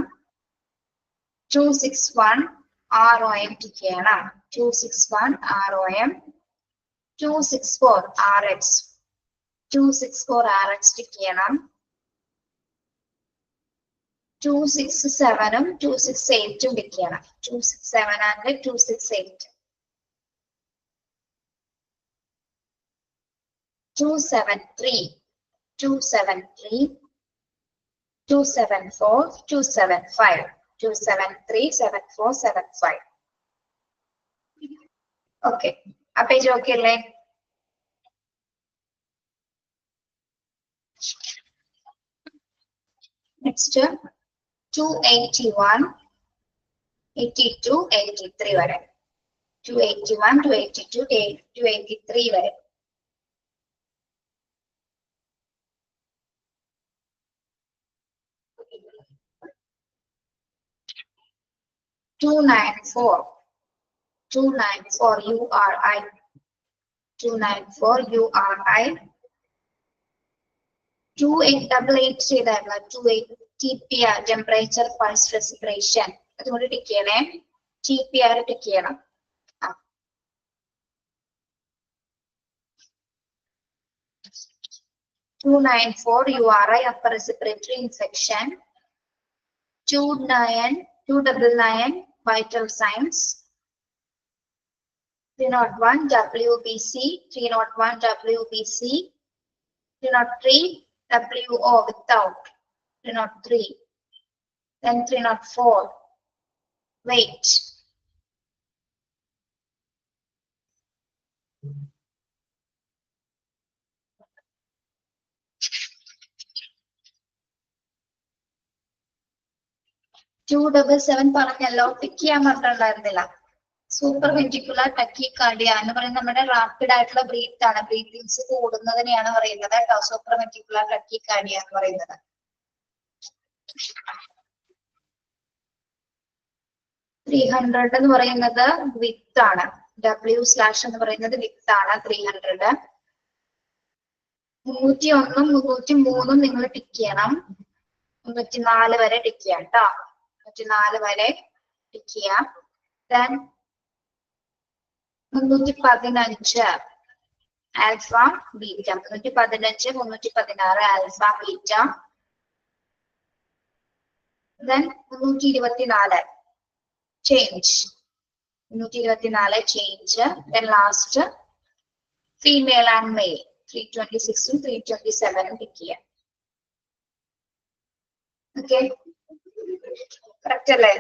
261 ROM പിക്ക് ചെയ്യണം. 261 ROM. 264 RX. 264 RX പിക്ക് ചെയ്യണം. 267ഉം 268ഉം പിക്ക് ചെയ്യണം. 267 and 268. 273, 273, 274, 275, 273, 74, 75. Okay, ആ പേജ് ഓക്കെ അല്ലേ? നെക്സ്റ്റ് 281, 82, 83 വരെ. 281, 282, 283 വരെ. 294, 294 URI, 294 URI. 2888 ചെയ്തായിരുന്നു. 28 TPR ടെമ്പറേച്ചർ പൾസ് റെസ്പിറേഷൻ, അതുകൊണ്ട് ടിക്ക് ചെയ്യണേ. TPR ടിക്ക് ചെയ്യണം. 294 URI upper respiratory infection. 299 vital signs. 301 WBC, 301 WBC, 303 WO without, 303 then 304. Wait. Two double seven പറഞ്ഞല്ലോ, പിക്ക് ചെയ്യാൻ പറഞ്ഞിട്ടുണ്ടായിരുന്നില്ല. സൂപ്പർ വെന്റിക്കുലർ ടക്കികാർഡിയ എന്ന് പറയുന്നത് നമ്മുടെ റാപ്പിഡ് ആയിട്ടുള്ള ബ്രീത്ത് ആണ്. ബ്രീത്തിങ്സ് കൂടുന്നതിനെയാണ് പറയുന്നത് കേട്ടോ, സൂപ്പർ വെന്റിക്കുലർ ടക്കികാർഡിയ എന്ന് പറയുന്നത്. 300 എന്ന് പറയുന്നത് വിത്ത് ആണ്. W/ എന്ന് പറയുന്നത് വിത്ത് ആണ് 300. 301 303 നിങ്ങൾ ടിക്ക് ചെയ്യണം. 304 വരെ ടിക്ക് ചെയ്യാം കേട്ടോ. 304 വരെ ടിക്ക് ചെയ്യാം. Then 315 alpha beta. 315 316 alpha beta. Then 324 change. 324 change. Then last female and male. 326 327 pick ചെയ്യാം. Okay, correct അല്ലേ?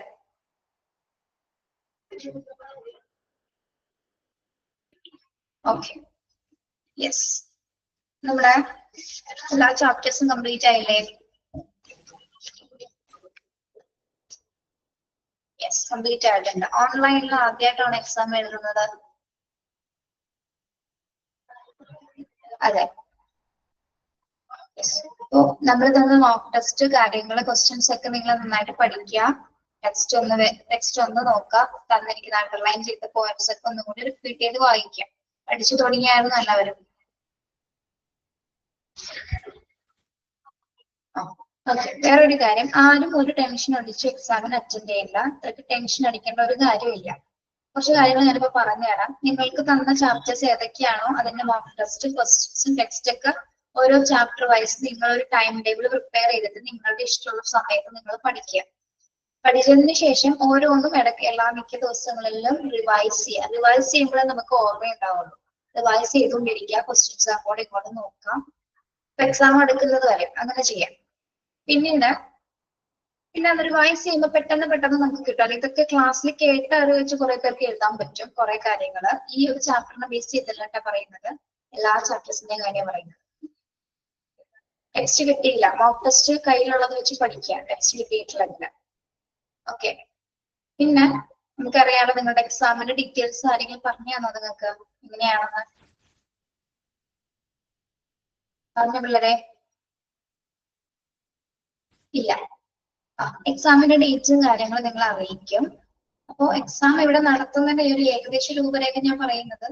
Okay, yes. നമ്മുടെ എല്ലാ ചാപ്റ്റേഴ്സും കംപ്ലീറ്റ് ആയില്ലേ? യെസ്, കംപ്ലീറ്റ് ആയിട്ടുണ്ട്. ഓൺലൈനിൽ ആദ്യമായിട്ടാണ് എക്സാം എഴുതുന്നത്? അതെ. അപ്പോ നമ്മൾ തന്ന മോക്ക് ടെസ്റ്റ് കാര്യങ്ങള് ക്വസ്റ്റ്യൻസ് ഒക്കെ നിങ്ങൾ നന്നായിട്ട് പഠിക്കുക. ടെക്സ്റ്റ് ഒന്ന് നോക്കുക. തന്നിരിക്കുന്ന അണ്ടർലൈൻ ചെയ്ത പോയിന്റ്സ് ഒക്കെ ഒന്നും കൂടി റിപ്പീറ്റ് ചെയ്ത് വായിക്കാം. പഠിച്ചു തുടങ്ങിയായിരുന്നു എല്ലാവരും. ഓക്കെ, വേറൊരു കാര്യം, ആരും ഒരു ടെൻഷൻ അടിച്ച് എക്സാമിന് അറ്റൻഡ് ചെയ്യില്ല. അത്രയ്ക്ക് ടെൻഷൻ അടിക്കേണ്ട ഒരു കാര്യമില്ല. കുറച്ച് കാര്യങ്ങൾ ഞാനിപ്പോ പറഞ്ഞു തരാം. നിങ്ങൾക്ക് തന്ന ചാപ്റ്റേഴ്സ് ഏതൊക്കെയാണോ അതിന്റെ മോക്ക് ടെസ്റ്റ് ക്വസ്റ്റ്യൻസും ടെക്സ്റ്റ് ഒക്കെ ഓരോ ചാപ്റ്റർ വൈസ് നിങ്ങൾ ഒരു ടൈം ടേബിൾ പ്രിപ്പയർ ചെയ്തിട്ട് നിങ്ങളുടെ ഇഷ്ടമുള്ള സമയത്ത് നിങ്ങൾ പഠിക്കുക. പഠിച്ചതിന് ശേഷം ഓരോന്നും ഇടയ്ക്ക് മിക്ക ദിവസങ്ങളിലും റിവൈസ് ചെയ്യുക. റിവൈസ് ചെയ്യുമ്പോഴേ നമുക്ക് ഓർമ്മയുണ്ടാവുള്ളൂ. റിവൈസ് ചെയ്തുകൊണ്ടിരിക്കുക. ക്വസ്റ്റ്യൻസ് അങ്ങോട്ടും ഇങ്ങോട്ടും നോക്കാം. എക്സാം എടുക്കുന്നത് വരെ അങ്ങനെ ചെയ്യാം. പിന്നെ അത് റിവൈസ് ചെയ്യുമ്പോൾ പെട്ടെന്ന് നമുക്ക് കിട്ടും. ഇതൊക്കെ ക്ലാസ്സിൽ കേട്ട് അറിവ് വെച്ച് കുറെ പേർക്ക് എഴുതാൻ പറ്റും. കുറെ കാര്യങ്ങള് ഈ ഒരു ചാപ്റ്ററിനെ ബേസ് ചെയ്തിട്ടാണ് പറയുന്നത്. എല്ലാ ചാപ്റ്റേഴ്സിന്റെയും കാര്യം പറയുന്നത്. ടെക്സ്റ്റ് കിട്ടിയില്ല, മോക്ക് ടെസ്റ്റ് കയ്യിലുള്ളത് വെച്ച് പഠിക്കുക. ടെക്സ്റ്റ് കിട്ടിയിട്ടില്ല. ഓക്കെ, പിന്നെ നമുക്കറിയാലോ നിങ്ങളുടെ എക്സാമിന്റെ ഡീറ്റെയിൽസ് ആരെങ്കിലും പറഞ്ഞു തന്നോ നിങ്ങൾക്ക് എങ്ങനെയാണെന്ന്? പറഞ്ഞ പിള്ളേരെ ഇല്ല. എക്സാമിന്റെ ഡേറ്റ്സും കാര്യങ്ങളും നിങ്ങൾ അറിയിക്കും. അപ്പോ എക്സാം ഇവിടെ നടത്തുന്നതിന്റെ ഒരു ഏകദേശ രൂപരേഖ ഞാൻ പറയുന്നത്,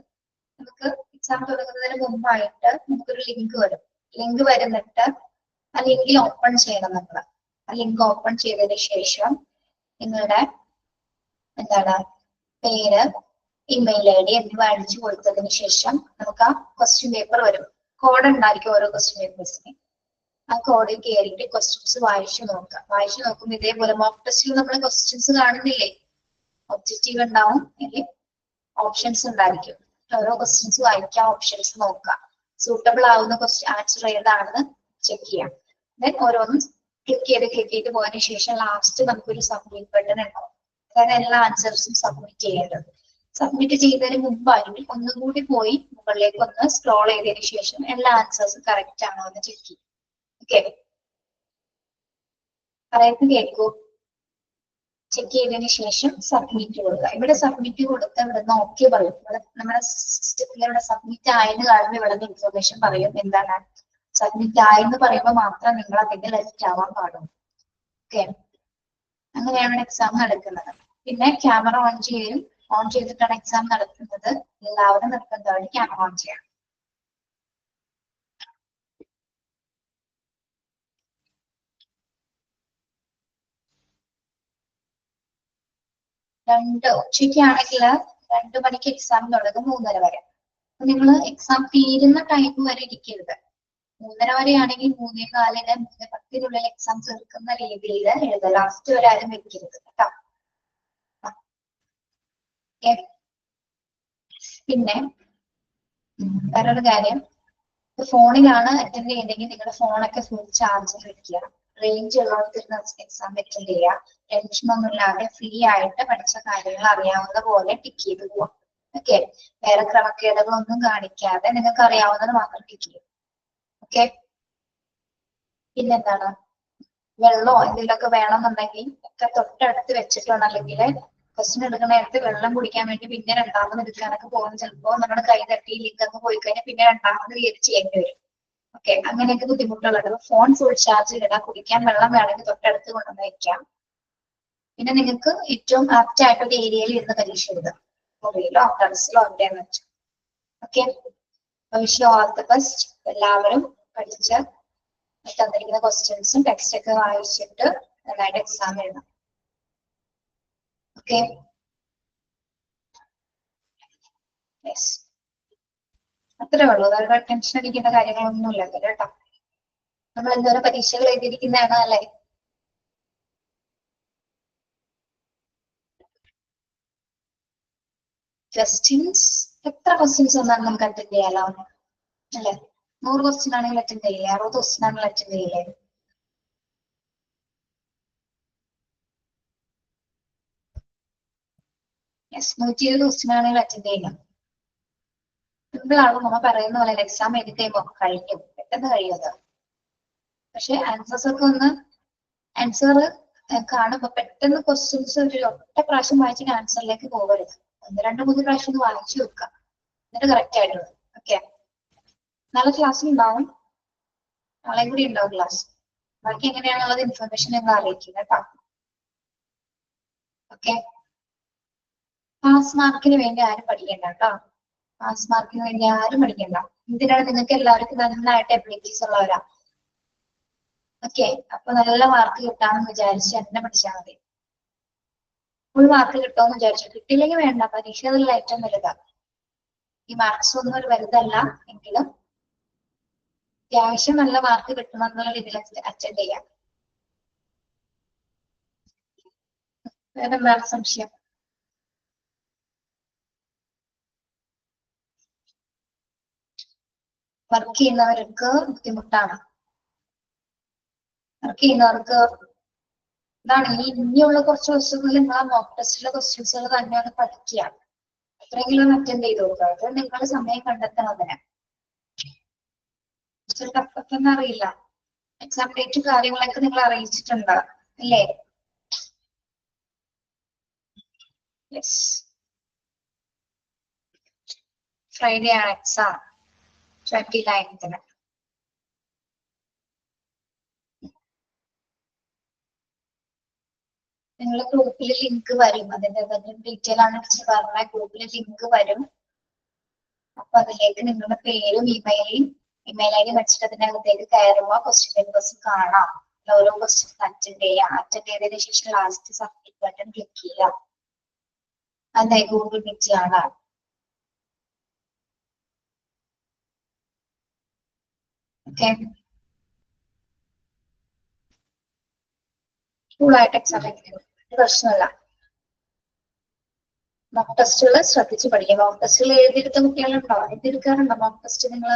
നമുക്ക് എക്സാം തുടങ്ങുന്നതിന് മുമ്പായിട്ട് നമുക്കൊരു ലിങ്ക് വരും. ലിങ്ക് വരുന്നിട്ട് ആ ലിങ്കിൽ ഓപ്പൺ ചെയ്യണം നമ്മൾ. ആ ലിങ്ക് ഓപ്പൺ ചെയ്തതിന് ശേഷം നിങ്ങളുടെ പേര്, ഇമെയിൽ ID എന്നിവ അടിച്ചു കൊടുത്തതിന് ശേഷം നമുക്ക് ആ ക്വസ്റ്റ്യൻ പേപ്പർ വരും. കോഡ് ഉണ്ടായിരിക്കും ഓരോ ക്വസ്റ്റ്യൻ പേപ്പേഴ്സിന്. ആ കോഡിൽ കയറിയിട്ട് ക്വസ്റ്റ്യൻസ് വായിച്ചു നോക്കുക. വായിച്ചു നോക്കുമ്പോൾ ഇതേപോലെ മോക്ക് ടെസ്റ്റിൽ നമ്മൾ ക്വസ്റ്റ്യൻസ് കാണുന്നില്ലേ, ഒബ്ജക്റ്റീവ് ഉണ്ടാവും, അല്ലെങ്കിൽ ഓപ്ഷൻസ് ഉണ്ടായിരിക്കും. ഓരോ ക്വസ്റ്റ്യൻസ് വായിക്കാം, ഓപ്ഷൻസ് നോക്കുക. സൂട്ടബിൾ ആവുന്ന ക്വസ്റ്റ്യൻ ആൻസർ ഏതാണെന്ന് ചെക്ക് ചെയ്യാം. ദെൻ ഓരോന്നും ക്ലിക്ക് ചെയ്ത് പോയതിനു ശേഷം ലാസ്റ്റ് നമുക്കൊരു സബ്മിറ്റ് ബട്ടൺ ഉണ്ടാവും. അതായത് എല്ലാ ആൻസേഴ്സും സബ്മിറ്റ് ചെയ്യേണ്ടത്. സബ്മിറ്റ് ചെയ്തതിന് മുമ്പായിട്ട് ഒന്നുകൂടി പോയി മുകളിലേക്ക് ഒന്ന് സ്ക്രോൾ ചെയ്തതിനു ശേഷം എല്ലാ ആൻസേഴ്സും കറക്റ്റ് ആണോ എന്ന് ചെക്ക് ചെയ്യും. ഓക്കെ, പറയുന്നത് കേൾക്കൂ. ചെക്ക് ചെയ്തതിന് ശേഷം സബ്മിറ്റ് കൊടുക്കുക. ഇവിടെ സബ്മിറ്റ് കൊടുക്കുക, ഇവിടെ നിന്ന് ഓക്കെ പറയും. നമ്മുടെ സിസ്റ്റത്തിൽ ഇവിടെ സബ്മിറ്റ് ആയെന്ന് കാണുമ്പോൾ ഇവിടെ നിന്ന് ഇൻഫർമേഷൻ പറയും. എന്താണ് സബ്മിറ്റ് ആയെന്ന് പറയുമ്പോൾ മാത്രം നിങ്ങൾ അതിന്റെ ലെഫ്റ്റ് ആവാൻ പാടും. ഓക്കെ, അങ്ങനെയാണ് എക്സാം നടക്കുന്നത്. പിന്നെ ക്യാമറ ഓൺ ചെയ്യും. ഓൺ ചെയ്തിട്ടാണ് എക്സാം നടത്തുന്നത്. എല്ലാവരും നിർബന്ധമായിട്ട് ക്യാമറ ഓൺ ചെയ്യണം. ഉച്ചയ്ക്കാണെങ്കിൽ 2 മണിക്ക് എക്സാം തുടങ്ങും 3:30 വരെ. അപ്പൊ നിങ്ങൾ എക്സാം തീരുന്ന ടൈം വരെ ഇരിക്കരുത്. 3:30 വരെ ആണെങ്കിൽ 3:04 3:10 എക്സാം തീർക്കുന്ന രീതിയിൽ എഴുതുക. ലാസ്റ്റ് വരെ ആരും വെക്കരുത് കേട്ടോ. പിന്നെ വേറൊരു കാര്യം, ഫോണിലാണ് അറ്റൻഡ് ചെയ്യുന്നെങ്കിൽ നിങ്ങളുടെ ഫോണൊക്കെ ഫുൾ ചാർജിൽ വെക്കുക. റേഞ്ച് ഉള്ളിടത്തിരുന്ന് എക്സാം അറ്റൻഡ് ചെയ്യുക. ടെൻഷൻ ഒന്നും ഇല്ലാതെ ഫ്രീ ആയിട്ട് പഠിച്ച കാര്യങ്ങൾ അറിയാവുന്ന പോലെ ടിക്ക് ചെയ്ത് പോവാം. ഓക്കെ, വേറെ ക്രമക്കേടുകളൊന്നും കാണിക്കാതെ നിങ്ങൾക്ക് അറിയാവുന്നത് മാത്രം ടിക്ക് ചെയ്യും. ഓക്കെ, പിന്നെന്താണ്, വെള്ളമോ എന്തെങ്കിലുമൊക്കെ വേണമെന്നുണ്ടെങ്കിൽ ഒക്കെ തൊട്ടടുത്ത് വെച്ചിട്ടുണ്ട്. അല്ലെങ്കിൽ ക്വസ്റ്റ്യൻ എടുക്കുന്ന നേരത്ത് വെള്ളം കുടിക്കാൻ വേണ്ടി പിന്നെ രണ്ടാമത് എടുക്കാനൊക്കെ പോകുന്ന ചിലപ്പോൾ നമ്മുടെ കൈ തട്ടി ലിങ്ക് അങ്ങ് പോയി കഴിഞ്ഞാൽ പിന്നെ രണ്ടാമത് ക്രിയേറ്റ് ചെയ്യേണ്ടി വരും. ഓക്കെ, അങ്ങനെയൊക്കെ ബുദ്ധിമുട്ടുള്ളത്. ഫോൺ ഫുൾ ചാർജ് ഇടാം, കുടിക്കാൻ വെള്ളം വേണമെങ്കിൽ തൊട്ടടുത്ത് കൊണ്ടുവന്ന് വെക്കാം. പിന്നെ നിങ്ങൾക്ക് ഏറ്റവും ആപ്റ്റ് ആയിട്ടൊരു ഏരിയയിൽ ഇരുന്ന് പരീക്ഷ എഴുതാം, മൊബൈലോ ടെറസിലോ എവിടെയെന്ന് വെച്ചാൽ. Okay, wish you all the best. എല്ലാവരും പഠിച്ച് തന്നിരിക്കുന്ന ക്വസ്റ്റ്യൻസും ടെക്സ്റ്റ് ഒക്കെ വായിച്ചിട്ട് നന്നായിട്ട് എക്സാം എഴുതാം. ഓക്കെ, യെസ്, അത്രേ ഉള്ളൂ. വേറെ ടെൻഷൻ അടിക്കേണ്ട കാര്യങ്ങളൊന്നുമില്ല കേട്ടോ. നമ്മൾ എന്തോരം പരീക്ഷകൾ എഴുതിയിരിക്കുന്നതാണ് അല്ലേ. ക്വസ്റ്റ്യൻസ് എത്ര ക്വസ്റ്റ്യൻസ് വന്നാലും നമുക്ക് അറ്റൻഡ് ചെയ്യാലോ അല്ലെ. 100 ക്വസ്റ്റ്യൻ ആണെങ്കിൽ അറ്റൻഡ് ചെയ്യില്ലേ, 60 ക്വസ്റ്റ്യൻ ആണെങ്കിൽ അറ്റൻഡ് ചെയ്യില്ലേ. യെസ്, 120 ക്വസ്റ്റ്യൻ ആണെങ്കിൽ അറ്റൻഡ് ചെയ്യണം. സിമ്പിളാണ്, നമ്മൾ പറയുന്ന പോലെ എക്സാം എഴുതി കഴിയുമ്പോൾ കഴിയും, പെട്ടെന്ന് കഴിയുന്നത്. പക്ഷെ ആൻസേഴ്സ് ഒക്കെ ഒന്ന് ആൻസർ കാണുമ്പോൾ പെട്ടെന്ന് ക്വസ്റ്റ്യൻസ് ഒരു ഒറ്റ പ്രാവശ്യം വായിച്ചിട്ട് ആൻസറിലേക്ക് പോകരുത്. 2-3 പ്രാവശ്യം ഒന്ന് വായിച്ചു വെക്കുക, എന്നിട്ട് കറക്റ്റ് ആയിട്ടുള്ളത്. ഓക്കെ, നാളെ ക്ലാസ് ഉണ്ടാവും, നാളെയും കൂടി ഉണ്ടാവും ക്ലാസ്. ബാക്കി എങ്ങനെയാണുള്ളത് ഇൻഫർമേഷൻ നിങ്ങൾ അറിയിക്കുക കേട്ടോ. ഓക്കെ, പാസ് മാർക്കിന് വേണ്ടി ആരും പഠിക്കണ്ട കേട്ടോ. പാസ് മാർക്കിന് വേണ്ടി ആരും പഠിക്കണ്ട. എന്തിനാണ്, നിങ്ങൾക്ക് എല്ലാവർക്കും നന്നായിട്ട് എബിലിറ്റീസ് ഉള്ളവരാ. ഓക്കെ, അപ്പൊ നല്ല മാർക്ക് കിട്ടാമെന്ന് വിചാരിച്ച് എന്നെ പഠിച്ചാൽ മതി. ഫുൾ മാർക്ക് കിട്ടുമെന്ന് വിചാരിച്ചു, കിട്ടിയില്ലെങ്കിൽ വേണ്ട. പരീക്ഷ അതിൽ ഏറ്റവും വലുതാണ്. ഈ മാർക്സ് ഒന്നും ഒരു വലുതല്ല എങ്കിലും അത്യാവശ്യം നല്ല മാർക്ക് കിട്ടണം എന്നുള്ള രീതിയിൽ അറ്റൻഡ് ചെയ്യാം. വേറെന്താണ് സംശയം? വർക്ക് ചെയ്യുന്നവർക്ക് ബുദ്ധിമുട്ടാണ്. വർക്ക് ചെയ്യുന്നവർക്ക് ഇതാണ് ഇനിയുള്ള കുറച്ച് ദിവസങ്ങളിൽ നിങ്ങൾ ആ മോക്ക് ടെസ്റ്റിലെ ക്വസ്റ്റ്യൻസുകൾ തന്നെയാണ് പഠിക്കുക. എത്രയെങ്കിലും അറ്റൻഡ് ചെയ്ത് നോക്കുക. അത് നിങ്ങൾ സമയം കണ്ടെത്തണം അതിന്. ടഫൊന്നും അറിയില്ല, എക്സാം ഡേറ്റ് കാര്യങ്ങളൊക്കെ നിങ്ങൾ അറിയിച്ചിട്ടുണ്ട് അല്ലേ. യെസ്, ഫ്രൈഡേ ആണ് എക്സാം, 29th. നിങ്ങളുടെ ഗ്രൂപ്പിൽ ലിങ്ക് വരും, അതിന്റെ ഡീറ്റെയിൽ ആണ് ടീച്ചർ പറഞ്ഞ. ഗ്രൂപ്പിൽ ലിങ്ക് വരും, അപ്പൊ അതിലേക്ക് നിങ്ങളുടെ പേരും ഇമെയിൽ ഐ ഡി വെച്ചിട്ട് അതിനകത്തേക്ക് കയറുമ്പോ ക്വസ്റ്റ്യൻ പേപ്പേഴ്സ് കാണാം. ഓരോ ക്വസ്റ്റ്യൻ അറ്റൻഡ് ചെയ്യാം. അറ്റൻഡ് ചെയ്തതിനു ശേഷം ലാസ്റ്റ് സബ്മിറ്റ് ബട്ടൺ ക്ലിക്ക് ചെയ്യാം. അതെ, ഗൂഗിൾ മീറ്റ് കാണാം. ഓക്കെ, ഫുള്ളായിട്ട് എക്സാം എഴുതും, പ്രശ്നമല്ല. മോക്ക് ടെസ്റ്റുകൾ ശ്രദ്ധിച്ച് പഠിക്കുക. മോക്ക് ടെസ്റ്റുകൾ എഴുതിയെടുത്ത കുട്ടികളുണ്ടോ? എഴുതിയെടുക്കാറുണ്ടോ മോക്ക് ടെസ്റ്റ് നിങ്ങൾ?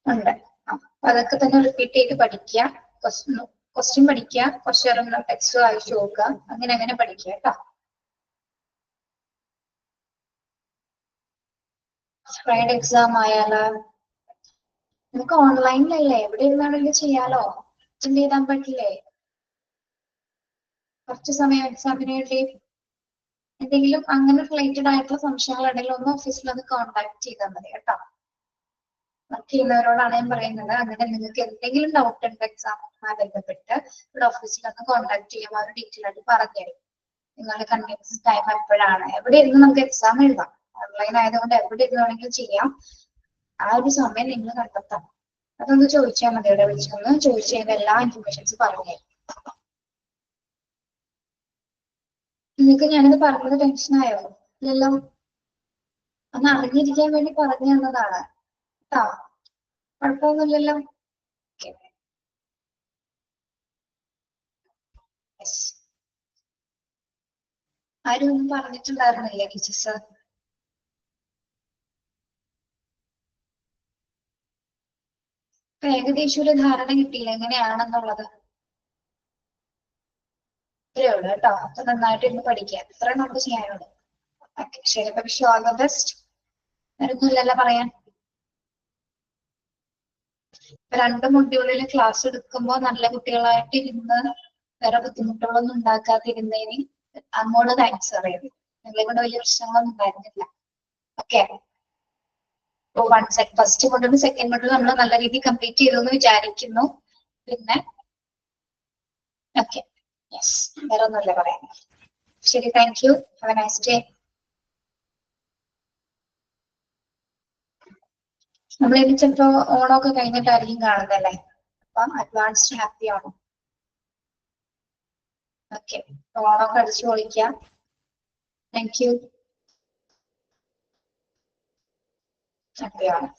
ഉണ്ട്. അപ്പൊ അതൊക്കെ തന്നെ റിപ്പീറ്റ് ചെയ്ത് പഠിക്കുക. ക്വസ്റ്റ്യൻ പഠിക്കുക, കുറച്ചു നേരം ടെക്സ്റ്റ് വായിച്ചു നോക്കുക, അങ്ങനെ പഠിക്കുക കേട്ടോ. ഫ്രൈഡേ എക്സാം ആയാലോ? നമുക്ക് ഓൺലൈനിലല്ലേ, എവിടെ ഇരുന്നാണെങ്കിലും ചെയ്യാലോ. അറ്റൻഡ് ചെയ്താൻ പറ്റില്ലേ? കുറച്ച് സമയം എക്സാമിന് വേണ്ടി എന്തെങ്കിലും അങ്ങനെ റിലേറ്റഡ് ആയിട്ടുള്ള സംശയങ്ങൾ ഉണ്ടെങ്കിൽ ഒന്ന് ഓഫീസിൽ ഒന്ന് കോൺടാക്ട് ചെയ്താൽ മതി കേട്ടോ. വർക്ക് ചെയ്യുന്നവരോടാണ് ഞാൻ പറയുന്നത്. അങ്ങനെ നിങ്ങൾക്ക് എന്തെങ്കിലും ഡൗട്ട് ഉണ്ട് എക്സാമുമായി ബന്ധപ്പെട്ട് ഇവിടെ ഓഫീസിൽ ഒന്ന് കോൺടാക്ട് ചെയ്യാം. അവർ ഡീറ്റെയിൽ ആയിട്ട് പറഞ്ഞുതരും. നിങ്ങളുടെ കൺവീനിയൻസ് ടൈം എപ്പോഴാണ്, എവിടെ ഇരുന്ന് നമുക്ക് എക്സാം എഴുതാം. ഓൺലൈൻ ആയതുകൊണ്ട് എവിടെ ഇരുന്ന് വേണമെങ്കിലും ചെയ്യാം. ആ ഒരു സമയം നിങ്ങൾ കണ്ടെത്താം. അതൊന്ന് ചോദിച്ചാൽ മതി, ഇവിടെ വിളിച്ചൊന്ന് ചോദിച്ചു കഴിയുമ്പോൾ എല്ലാ ഇൻഫർമേഷൻസ് പറഞ്ഞു. നിങ്ങൾക്ക് ഞാനിത് പറഞ്ഞത് ടെൻഷനായോ? ഇല്ലല്ലോ, ഒന്ന് അറിഞ്ഞിരിക്കാൻ വേണ്ടി പറഞ്ഞു തന്നതാണ് കേട്ടോ. കുഴപ്പമൊന്നുമില്ലല്ലോ. ആരും ഒന്നും പറഞ്ഞിട്ടുണ്ടായിരുന്നില്ലേ ടീച്ചേഴ്സ്? ഏകദേശം ഒരു ധാരണ കിട്ടിയില്ല എങ്ങനെയാണെന്നുള്ളത്. ഇത്രയേ ഉള്ളൂ കേട്ടോ. അപ്പൊ നന്നായിട്ട് ഇന്ന് പഠിക്കുക. ഇത്ര നമുക്ക് ചെയ്യാനുള്ളൂ. ഓക്കെ ശരി. അപ്പൊ വിഷ് ഓൾ ദ ബെസ്റ്റ്. വരുന്നില്ലല്ലോ പറയാൻ. രണ്ട് മൊഡ്യൂളിൽ ക്ലാസ് എടുക്കുമ്പോൾ നല്ല കുട്ടികളായിട്ട് ഇരുന്ന് വേറെ ബുദ്ധിമുട്ടുകളൊന്നും ഉണ്ടാക്കാതിരുന്നതിന് അങ്ങോട്ട് താങ്ക്സ് പറയുന്നത്. നിങ്ങളെ കൊണ്ട് വലിയ പ്രശ്നങ്ങളൊന്നും ഉണ്ടായിരുന്നില്ല. Okay. First module second module നമ്മൾ നല്ല രീതിയിൽ കംപ്ലീറ്റ് ചെയ്തു എന്ന് വിചാരിക്കുന്നു. പിന്നെ ഓക്കെ യെസ്, വേറെ ഒന്നുമില്ല പറയാൻ. ശരി, thank you. Have A nice day. നമ്മളിനി ചിലപ്പോ ഓണമൊക്കെ കഴിഞ്ഞിട്ടായിരിക്കും കാണുന്നല്ലേ. അപ്പം അഡ്വാൻസ്ഡ് ഹാപ്പി ഓണം. ഓക്കെ, ഓണമൊക്കെ അടിച്ചു പൊളിക്കാം. Thank you. ഹാപ്പി ഓണം.